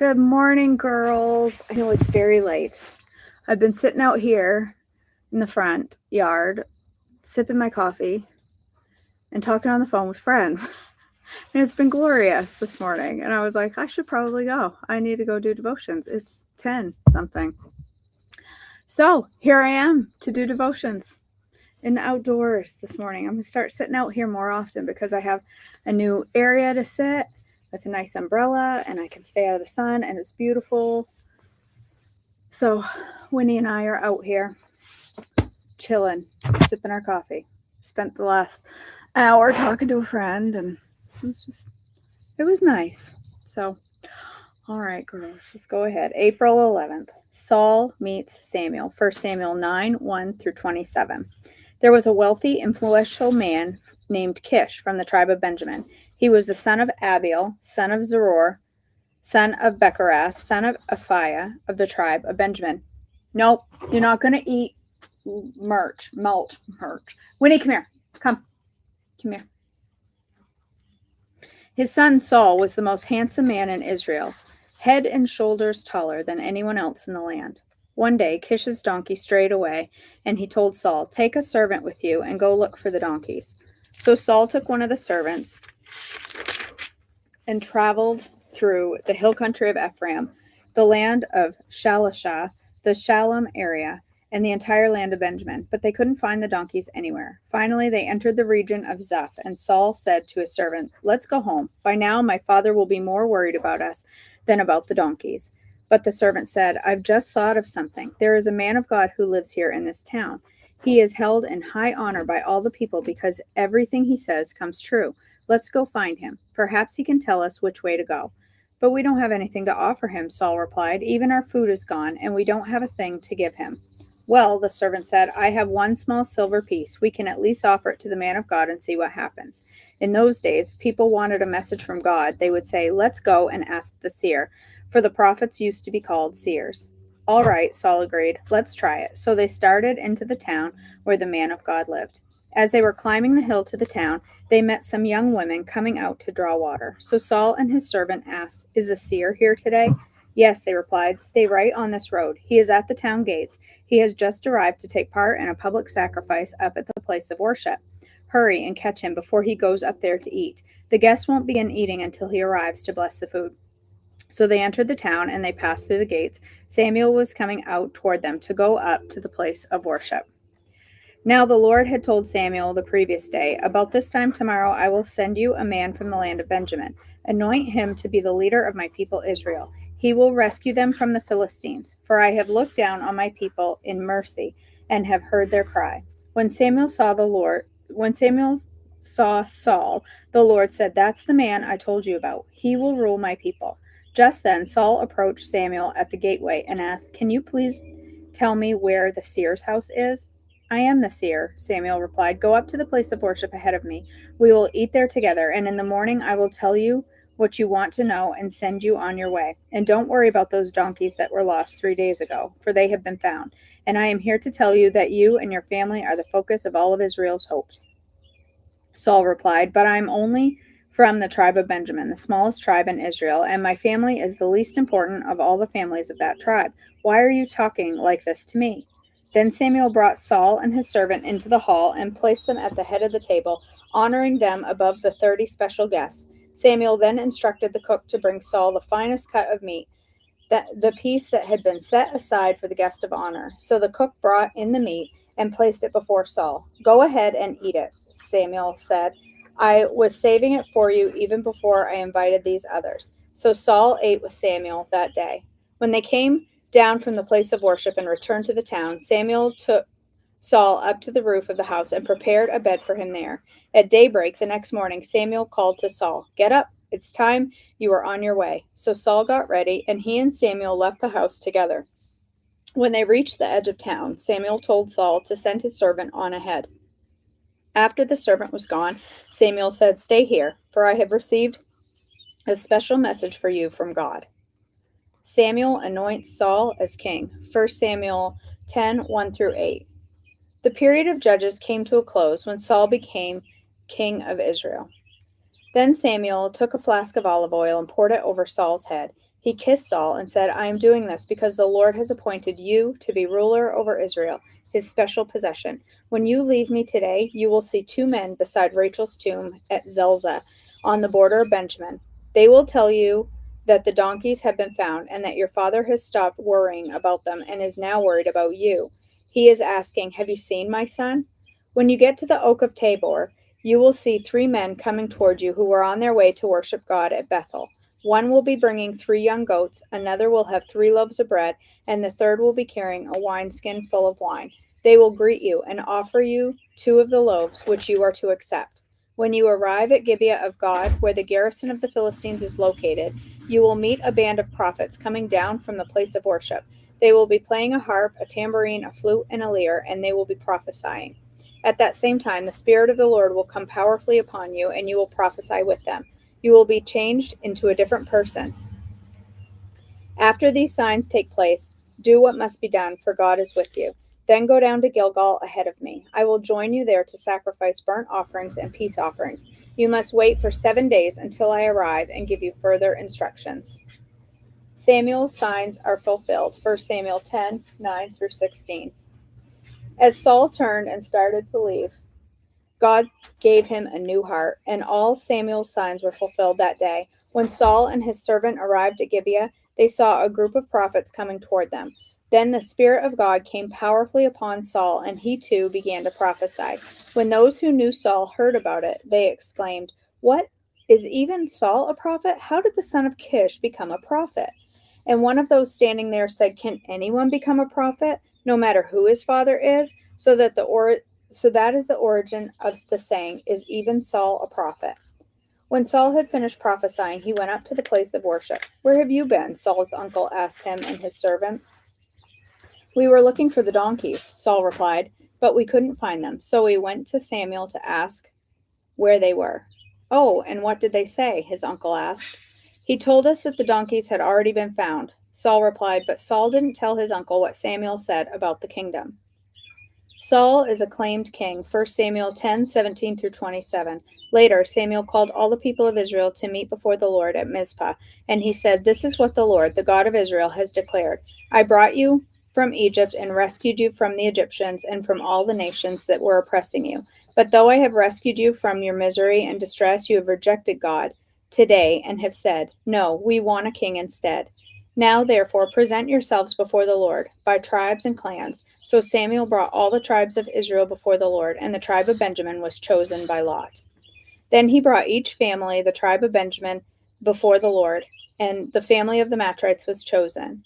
Good morning, girls. I know it's very late. I've been sitting out here in the front yard, sipping my coffee and talking on the phone with friends. And it's been glorious this morning. And I was like, I should probably go. I need to go do devotions. It's 10 something. So here I am to do devotions in the outdoors this morning. I'm going to start sitting out here more often because I have a new area to sit with a nice umbrella and I can stay out of the sun and it's beautiful. So Winnie and I are out here chilling, sipping our coffee. Spent the last hour talking to a friend and it was nice. So, all right, girls, let's go ahead. April 11th, Saul meets Samuel. 1 Samuel 9, 1 through 27. There was a wealthy, influential man named Kish from the tribe of Benjamin. He was the son of Abiel, son of Zeror, son of Bechorath, son of Aphiah, of the tribe of Benjamin. Nope, you're not going to eat mulch. Winnie, come here. Come here. His son Saul was the most handsome man in Israel, head and shoulders taller than anyone else in the land. One day, Kish's donkey strayed away, and he told Saul, "Take a servant with you and go look for the donkeys." So Saul took one of the servants and traveled through the hill country of Ephraim, the land of Shalishah, the Shalom area, and the entire land of Benjamin, but they couldn't find the donkeys anywhere. Finally, they entered the region of Zuph, and Saul said to his servant, "Let's go home. By now my father will be more worried about us than about the donkeys." But the servant said, "I've just thought of something. There is a man of God who lives here in this town. He is held in high honor by all the people because everything he says comes true. Let's go find him. Perhaps he can tell us which way to go." "But we don't have anything to offer him," Saul replied. "Even our food is gone, and we don't have a thing to give him." "Well," the servant said, "I have one small silver piece. We can at least offer it to the man of God and see what happens." In those days, if people wanted a message from God, they would say, "Let's go and ask the seer," for the prophets used to be called seers. "All right," Saul agreed. "Let's try it." So they started into the town where the man of God lived. As they were climbing the hill to the town, they met some young women coming out to draw water. So Saul and his servant asked, "Is the seer here today?" "Yes," they replied. "Stay right on this road. He is at the town gates. He has just arrived to take part in a public sacrifice up at the place of worship. Hurry and catch him before he goes up there to eat. The guests won't begin eating until he arrives to bless the food." So they entered the town and they passed through the gates. Samuel was coming out toward them to go up to the place of worship. Now the Lord had told Samuel the previous day, "About this time tomorrow I will send you a man from the land of Benjamin. Anoint him to be the leader of my people Israel. He will rescue them from the Philistines, for I have looked down on my people in mercy and have heard their cry." When Samuel saw Saul, the Lord said, "That's the man I told you about. He will rule my people." Just then Saul approached Samuel at the gateway and asked, "Can you please tell me where the seer's house is?" "I am the seer," Samuel replied. "Go up to the place of worship ahead of me. We will eat there together, and in the morning I will tell you what you want to know and send you on your way. And don't worry about those donkeys that were lost 3 days ago, for they have been found. And I am here to tell you that you and your family are the focus of all of Israel's hopes." Saul replied, "But I am only from the tribe of Benjamin, the smallest tribe in Israel, and my family is the least important of all the families of that tribe. Why are you talking like this to me?" Then Samuel brought Saul and his servant into the hall and placed them at the head of the table, honoring them above the 30 special guests. Samuel then instructed the cook to bring Saul the finest cut of meat, the piece that had been set aside for the guest of honor. So the cook brought in the meat and placed it before Saul. "Go ahead and eat it," Samuel said. "I was saving it for you even before I invited these others." So Saul ate with Samuel that day. When they came down from the place of worship and returned to the town, Samuel took Saul up to the roof of the house and prepared a bed for him there. At daybreak the next morning, Samuel called to Saul, "Get up, it's time you are on your way." So Saul got ready, and he and Samuel left the house together. When they reached the edge of town, Samuel told Saul to send his servant on ahead. After the servant was gone, Samuel said, "Stay here, for I have received a special message for you from God." Samuel anoints Saul as king. 1 Samuel 10, 1 through 8. The period of judges came to a close when Saul became king of Israel. Then Samuel took a flask of olive oil and poured it over Saul's head. He kissed Saul and said, I am doing this because the Lord has appointed you to be ruler over Israel, his special possession. When you leave me today, you will see two men beside Rachel's tomb at Zelzah on the border of Benjamin. They will tell you that the donkeys have been found and that your father has stopped worrying about them and is now worried about you. He is asking, have you seen my son? When you get to the Oak of Tabor, you will see three men coming toward you who were on their way to worship God at Bethel. One will be bringing 3 young goats, another will have 3 loaves of bread, and the third will be carrying a wineskin full of wine. They will greet you and offer you 2 of the loaves, which you are to accept. When you arrive at Gibeah of God, where the garrison of the Philistines is located, you will meet a band of prophets coming down from the place of worship. They will be playing a harp, a tambourine, a flute, and a lyre, and they will be prophesying. At that same time, the Spirit of the Lord will come powerfully upon you, and you will prophesy with them. You will be changed into a different person. After these signs take place, do what must be done, for God is with you. Then go down to Gilgal ahead of me. I will join you there to sacrifice burnt offerings and peace offerings. You must wait for 7 days until I arrive and give you further instructions. Samuel's signs are fulfilled. 1 Samuel 10:9 through 16. As Saul turned and started to leave, God gave him a new heart, and all Samuel's signs were fulfilled that day. When Saul and his servant arrived at Gibeah, they saw a group of prophets coming toward them. Then the Spirit of God came powerfully upon Saul, and he too began to prophesy. When those who knew Saul heard about it, they exclaimed, What? Is even Saul a prophet? How did the son of Kish become a prophet? And one of those standing there said, Can anyone become a prophet, no matter who his father is? So that is the origin of the saying, Is even Saul a prophet? When Saul had finished prophesying, he went up to the place of worship. Where have you been? Saul's uncle asked him and his servant. We were looking for the donkeys, Saul replied, but we couldn't find them. So we went to Samuel to ask where they were. Oh, and what did they say? His uncle asked. He told us that the donkeys had already been found. Saul replied, but Saul didn't tell his uncle what Samuel said about the kingdom. Saul is acclaimed king. 1 Samuel 10:17 through 27. Later, Samuel called all the people of Israel to meet before the Lord at Mizpah, and he said, This is what the Lord, the God of Israel, has declared. I brought you from Egypt and rescued you from the Egyptians and from all the nations that were oppressing you. But though I have rescued you from your misery and distress, you have rejected God today and have said, No, we want a king instead. Now, therefore, present yourselves before the Lord by tribes and clans. So Samuel brought all the tribes of Israel before the Lord, and the tribe of Benjamin was chosen by lot. Then he brought each family, the tribe of Benjamin, before the Lord, and the family of the Matrites was chosen.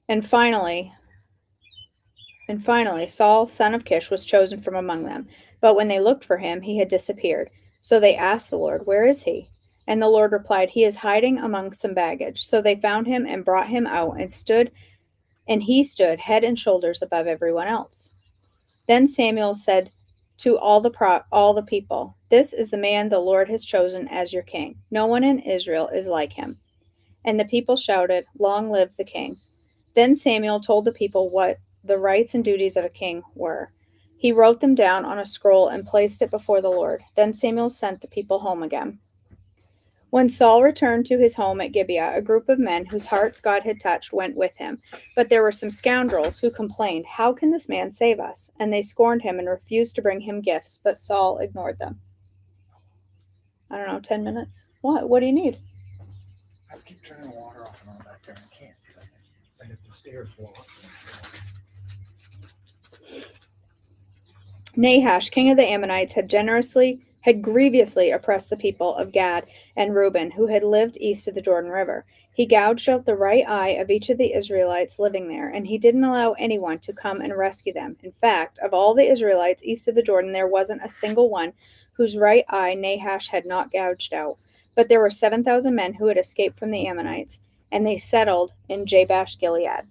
And finally, Saul, son of Kish, was chosen from among them. But when they looked for him, he had disappeared. So they asked the Lord, Where is he? And the Lord replied, He is hiding among some baggage. So they found him and brought him out, and he stood head and shoulders above everyone else. Then Samuel said to all the people, This is the man the Lord has chosen as your king. No one in Israel is like him. And the people shouted, Long live the king. Then Samuel told the people what the rights and duties of a king were. He wrote them down on a scroll and placed it before the Lord. Then Samuel sent the people home again. When Saul returned to his home at Gibeah, a group of men whose hearts God had touched went with him. But there were some scoundrels who complained, How can this man save us? And they scorned him and refused to bring him gifts, but Saul ignored them. I don't know, 10 minutes? What? What do you need? I keep turning the water off and on back there. I can't because I have the stairs blocked. Nahash, king of the Ammonites, had grievously oppressed the people of Gad and Reuben, who had lived east of the Jordan River. He gouged out the right eye of each of the Israelites living there, and he didn't allow anyone to come and rescue them. In fact, of all the Israelites east of the Jordan, there wasn't a single one whose right eye Nahash had not gouged out. But there were 7,000 men who had escaped from the Ammonites, and they settled in Jabesh Gilead.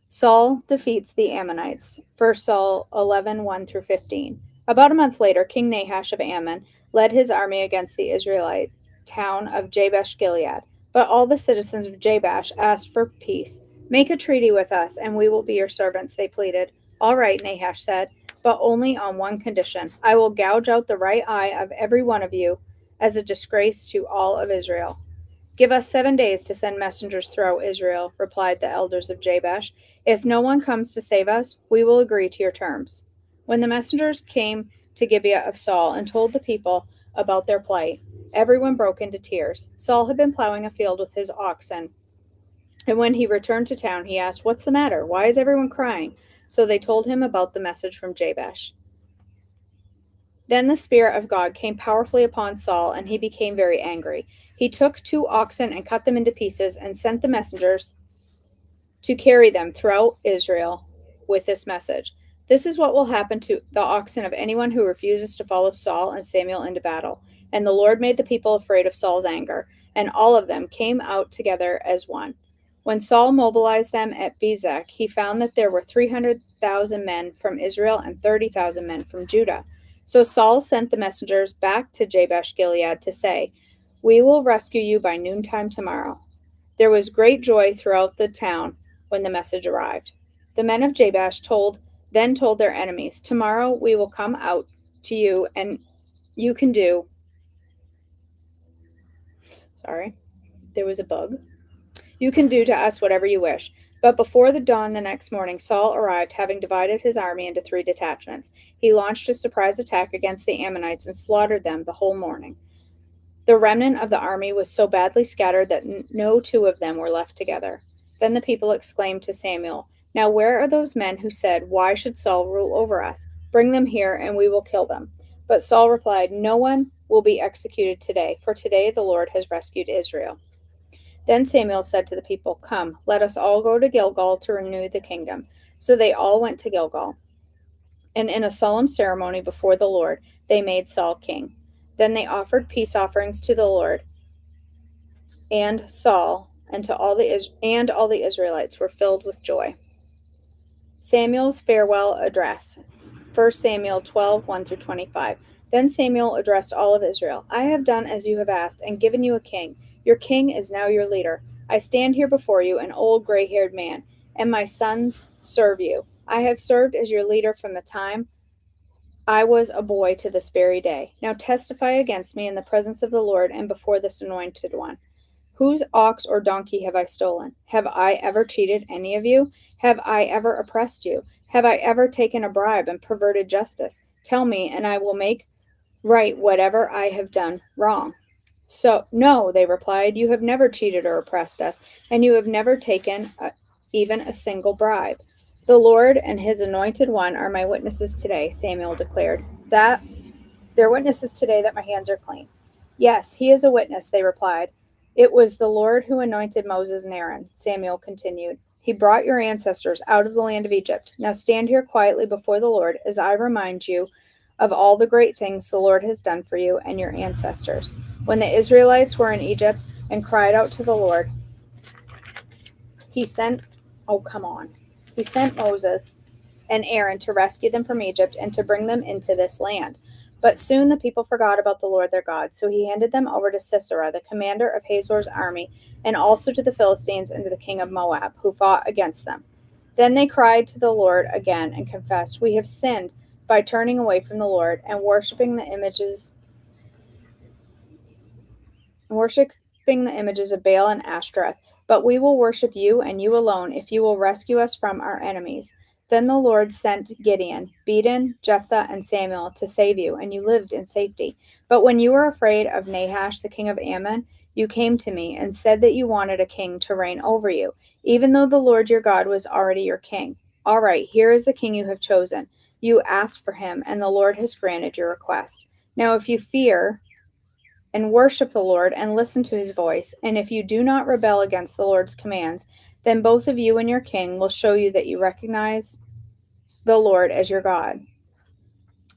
Saul defeats the Ammonites. 1 Saul 11:1 through 15. About a month later, King Nahash of Ammon led his army against the Israelite town of Jabesh Gilead. But all the citizens of Jabesh asked for peace. Make a treaty with us, and we will be your servants, they pleaded. All right, Nahash said, but only on one condition. I will gouge out the right eye of every one of you as a disgrace to all of Israel. Give us 7 days to send messengers throughout Israel, replied the elders of Jabesh. If no one comes to save us, we will agree to your terms. When the messengers came to Gibeah of Saul and told the people about their plight, everyone broke into tears. Saul had been plowing a field with his oxen, and when he returned to town, he asked, "What's the matter? Why is everyone crying?" So they told him about the message from Jabesh. Then the Spirit of God came powerfully upon Saul, and he became very angry. He took 2 oxen and cut them into pieces and sent the messengers to carry them throughout Israel with this message. This is what will happen to the oxen of anyone who refuses to follow Saul and Samuel into battle. And the Lord made the people afraid of Saul's anger, and all of them came out together as one. When Saul mobilized them at Bezek, he found that there were 300,000 men from Israel and 30,000 men from Judah. So Saul sent the messengers back to Jabesh Gilead to say, "We will rescue you by noontime tomorrow." There was great joy throughout the town when the message arrived. The men of Jabesh then told their enemies, "Tomorrow we will come out to you, and you can do." Sorry, there was a bug. "You can do to us whatever you wish." But before the dawn the next morning, Saul arrived, having divided his army into 3 detachments. He launched a surprise attack against the Ammonites and slaughtered them the whole morning. The remnant of the army was so badly scattered that no 2 of them were left together. Then the people exclaimed to Samuel, "Now where are those men who said, 'Why should Saul rule over us?' Bring them here, and we will kill them." But Saul replied, "No one will be executed today, for today the Lord has rescued Israel." Then Samuel said to the people, "Come, let us all go to Gilgal to renew the kingdom." So they all went to Gilgal, and in a solemn ceremony before the Lord, they made Saul king. Then they offered peace offerings to the Lord, and Saul and all the Israelites were filled with joy. Samuel's farewell address. 1 Samuel 12:1 through 25. Then Samuel addressed all of Israel. "I have done as you have asked and given you a king. Your king is now your leader. I stand here before you, an old gray-haired man, and my sons serve you. I have served as your leader from the time I was a boy to this very day. Now testify against me in the presence of the Lord and before this anointed one. Whose ox or donkey have I stolen? Have I ever cheated any of you? Have I ever oppressed you? Have I ever taken a bribe and perverted justice? Tell me, and I will make right whatever I have done wrong." "So, no," they replied, "you have never cheated or oppressed us, and you have never taken even a single bribe." "The Lord and his anointed one are my witnesses today," Samuel declared. "They're witnesses today that my hands are clean." "Yes, he is a witness," they replied. "It was the Lord who anointed Moses and Aaron," Samuel continued. "He brought your ancestors out of the land of Egypt. Now stand here quietly before the Lord as I remind you of all the great things the Lord has done for you and your ancestors. When the Israelites were in Egypt and cried out to the Lord, he sent, oh, come on. He sent Moses and Aaron to rescue them from Egypt and to bring them into this land. But soon the people forgot about the Lord their God, so he handed them over to Sisera, the commander of Hazor's army, and also to the Philistines and to the king of Moab, who fought against them. Then they cried to the Lord again and confessed, "We have sinned by turning away from the Lord and worshiping the images of Baal and Ashtoreth. But we will worship you and you alone if you will rescue us from our enemies." Then the Lord sent Gideon, Bedan, Jephthah, and Samuel to save you, and you lived in safety. But when you were afraid of Nahash, the king of Ammon, you came to me and said that you wanted a king to reign over you, even though the Lord your God was already your king. All right, here is the king you have chosen. You asked for him, and the Lord has granted your request. Now, if you fear and worship the Lord and listen to his voice, and if you do not rebel against the Lord's commands, then both of you and your king will show you that you recognize the Lord as your God.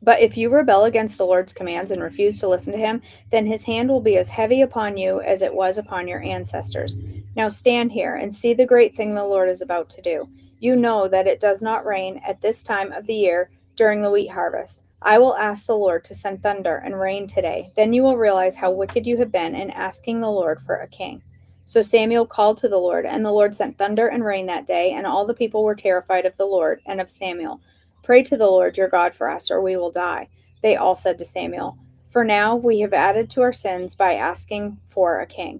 But if you rebel against the Lord's commands and refuse to listen to him, then his hand will be as heavy upon you as it was upon your ancestors. Now stand here and see the great thing the Lord is about to do. You know that it does not rain at this time of the year during the wheat harvest. I will ask the Lord to send thunder and rain today. Then you will realize how wicked you have been in asking the Lord for a king. So Samuel called to the Lord, and the Lord sent thunder and rain that day, and all the people were terrified of the Lord and of Samuel. "Pray to the Lord your God for us, or we will die." They all said to Samuel, "For now we have added to our sins by asking for a king."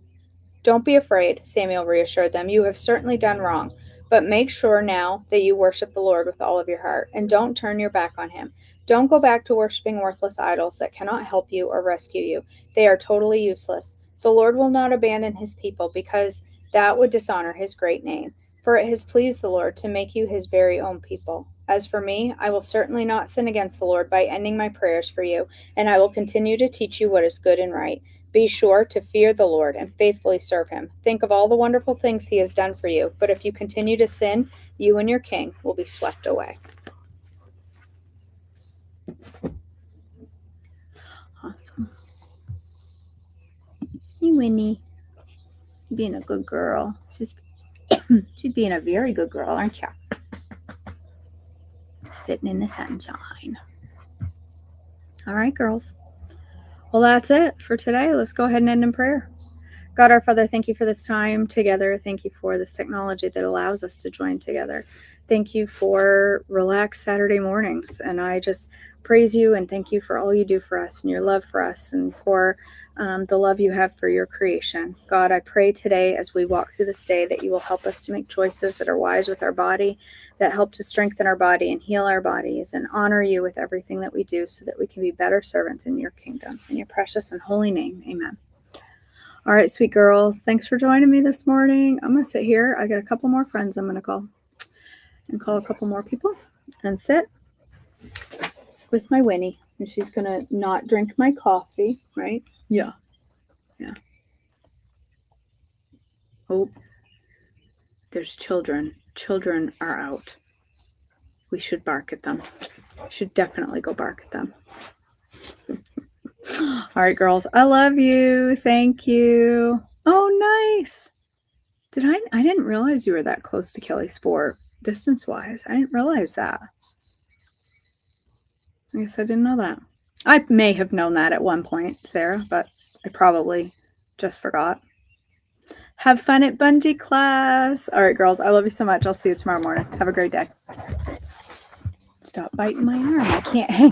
Don't be afraid, Samuel reassured them. You have certainly done wrong. But make sure now that you worship the Lord with all of your heart, and don't turn your back on him. Don't go back to worshiping worthless idols that cannot help you or rescue you. They are totally useless. The Lord will not abandon his people because that would dishonor his great name, for it has pleased the Lord to make you his very own people. As for me, I will certainly not sin against the Lord by ending my prayers for you, and I will continue to teach you what is good and right. Be sure to fear the Lord and faithfully serve him. Think of all the wonderful things he has done for you, but if you continue to sin, you and your king will be swept away. Awesome. Hey, Winnie. Being a good girl. She's being a very good girl, aren't you? Sitting in the sunshine. All right, girls. Well, that's it for today. Let's go ahead and end in prayer. God, our Father, thank you for this time together. Thank you for this technology that allows us to join together. Thank you for relaxed Saturday mornings. And I just praise you and thank you for all you do for us and your love for us and for the love you have for your creation. God, I pray today as we walk through this day that you will help us to make choices that are wise with our body, that help to strengthen our body and heal our bodies and honor you with everything that we do so that we can be better servants in your kingdom. In your precious and holy name, amen. All right, sweet girls. Thanks for joining me this morning. I'm going to sit here. I got a couple more friends I'm going to call a couple more people and sit with my Winnie. And she's going to not drink my coffee, right? Yeah. Oh, there's children. Children are out. We should bark at them. Should definitely go bark at them. All right, girls. I love you. Thank you. Oh, nice. I didn't realize you were that close to Kelly Sport, distance-wise. I didn't realize that. I guess I didn't know that. I may have known that at one point, Sarah, but I probably just forgot. Have fun at bungee class. All right, girls. I love you so much. I'll see you tomorrow morning. Have a great day. Stop biting my arm. I can't hang.